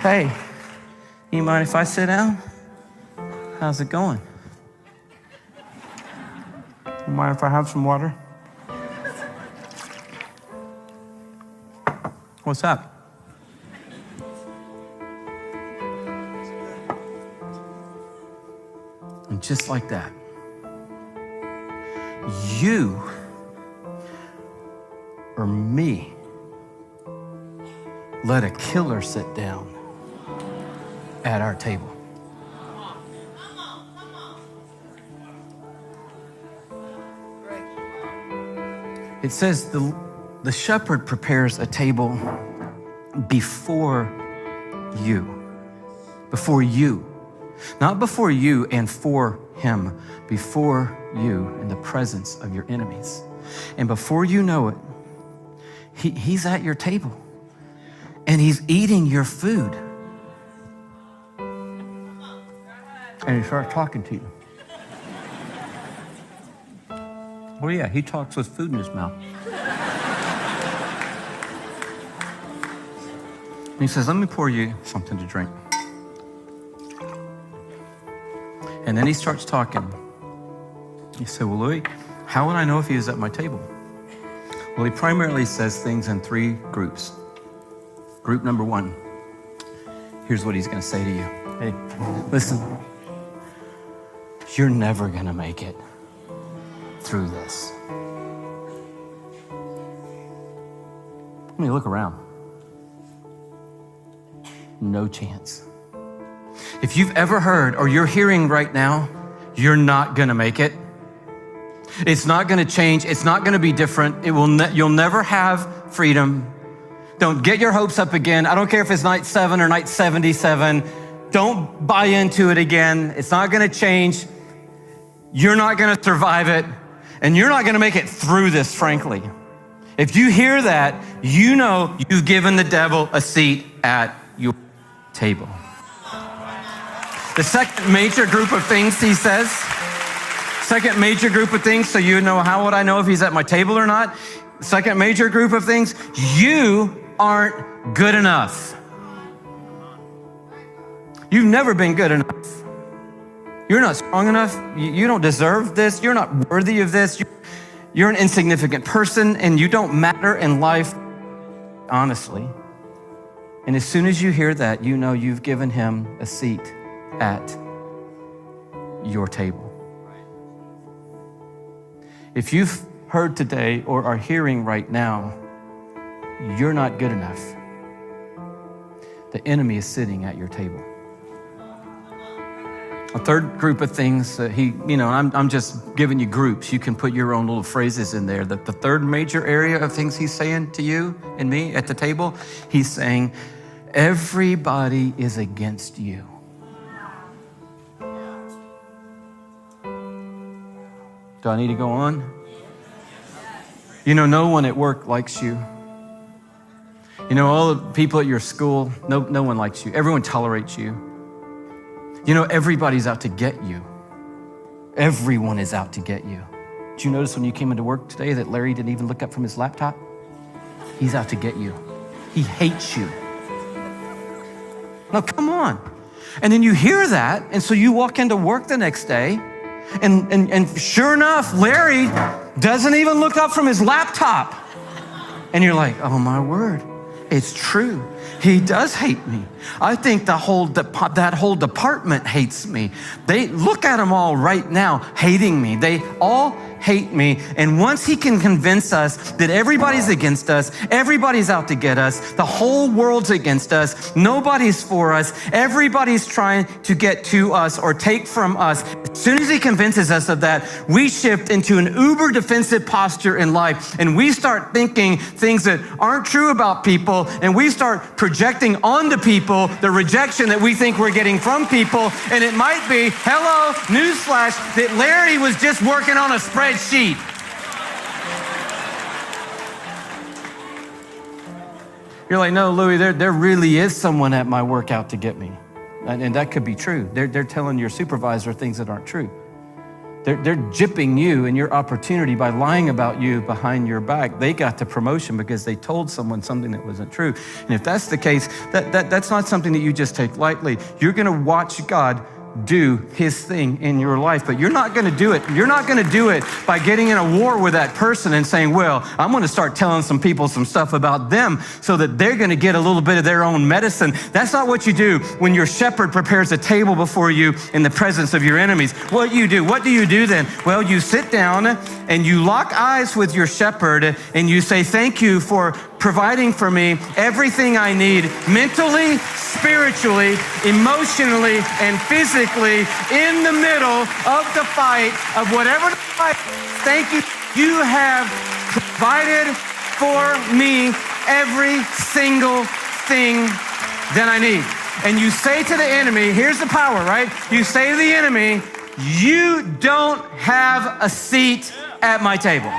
Hey, you mind if I sit down? How's it going? You mind if I have some water? What's up? And just like that, you or me let a killer sit down at our table. It says the shepherd prepares a table before you. Not before you and for him, before you in the presence of your enemies. And before you know it, he's at your table and he's eating your food. And he starts talking to you. Well, yeah, he talks with food in his mouth. And he says, let me pour you something to drink. And then he starts talking. He said, well, Louie, how would I know if he is at my table? Well, he primarily says things in three groups. Group number one, here's what he's going to say to you. Hey, listen, you're never going to make it through this. Let me look around. No chance. If you've ever heard or you're hearing right now, you're not gonna make it. It's not gonna change. It's not gonna be different. You'll never have freedom. Don't get your hopes up again. I don't care if it's night 7 or night 77. Don't buy into it again. It's not gonna change. You're not gonna survive it. And you're not gonna make it through this, frankly. If you hear that, you know you've given the devil a seat at your table. The second major group of things he says, so you know, how would I know if he's at my table or not? Second major group of things, you aren't good enough. You've never been good enough. You're not strong enough. You don't deserve this. You're not worthy of this. You're an insignificant person and you don't matter in life, honestly. And as soon as you hear that, you know you've given him a seat at your table. If you've heard today or are hearing right now, you're not good enough. The enemy is sitting at your table. A third group of things, I'm just giving you groups. You can put your own little phrases in there. The third major area of things he's saying to you and me at the table, he's saying, everybody is against you. Do I need to go on? You know, no one at work likes you. You know, all the people at your school, no one likes you. Everyone tolerates you. You know, everybody's out to get you. Everyone is out to get you. Did you notice when you came into work today that Larry didn't even look up from his laptop? He's out to get you. He hates you. No, come on. And then you hear that, and so you walk into work the next day, and sure enough, Larry doesn't even look up from his laptop. And you're like, oh my word, it's true. He does hate me. I think that whole department hates me. They look at them all right now, hating me. They all hate me. And once he can convince us that everybody's against us, everybody's out to get us, the whole world's against us, nobody's for us, everybody's trying to get to us or take from us. As soon as he convinces us of that, we shift into an uber defensive posture in life, and we start thinking things that aren't true about people, and we start projecting onto people the rejection that we think we're getting from people. And it might be, hello, newsflash, that Larry was just working on a spreadsheet. You're like, no, Louie, there really is someone at my work out to get me. And that could be true. They're telling your supervisor things that aren't true. They're gypping you and your opportunity by lying about you behind your back. They got the promotion because they told someone something that wasn't true. And if that's the case, that's not something that you just take lightly. You're gonna watch God do his thing in your life, but you're not gonna do it. You're not gonna do it by getting in a war with that person and saying, well, I'm gonna start telling some people some stuff about them so that they're gonna get a little bit of their own medicine. That's not what you do when your shepherd prepares a table before you in the presence of your enemies. What do you do then? Well, you sit down and you lock eyes with your shepherd and you say, thank you for providing for me everything I need mentally, spiritually, emotionally, and physically in the middle of the fight of whatever the fight. Thank you. You have provided for me every single thing that I need. And you say to the enemy, here's the power, right? You say to the enemy, you don't have a seat at my table.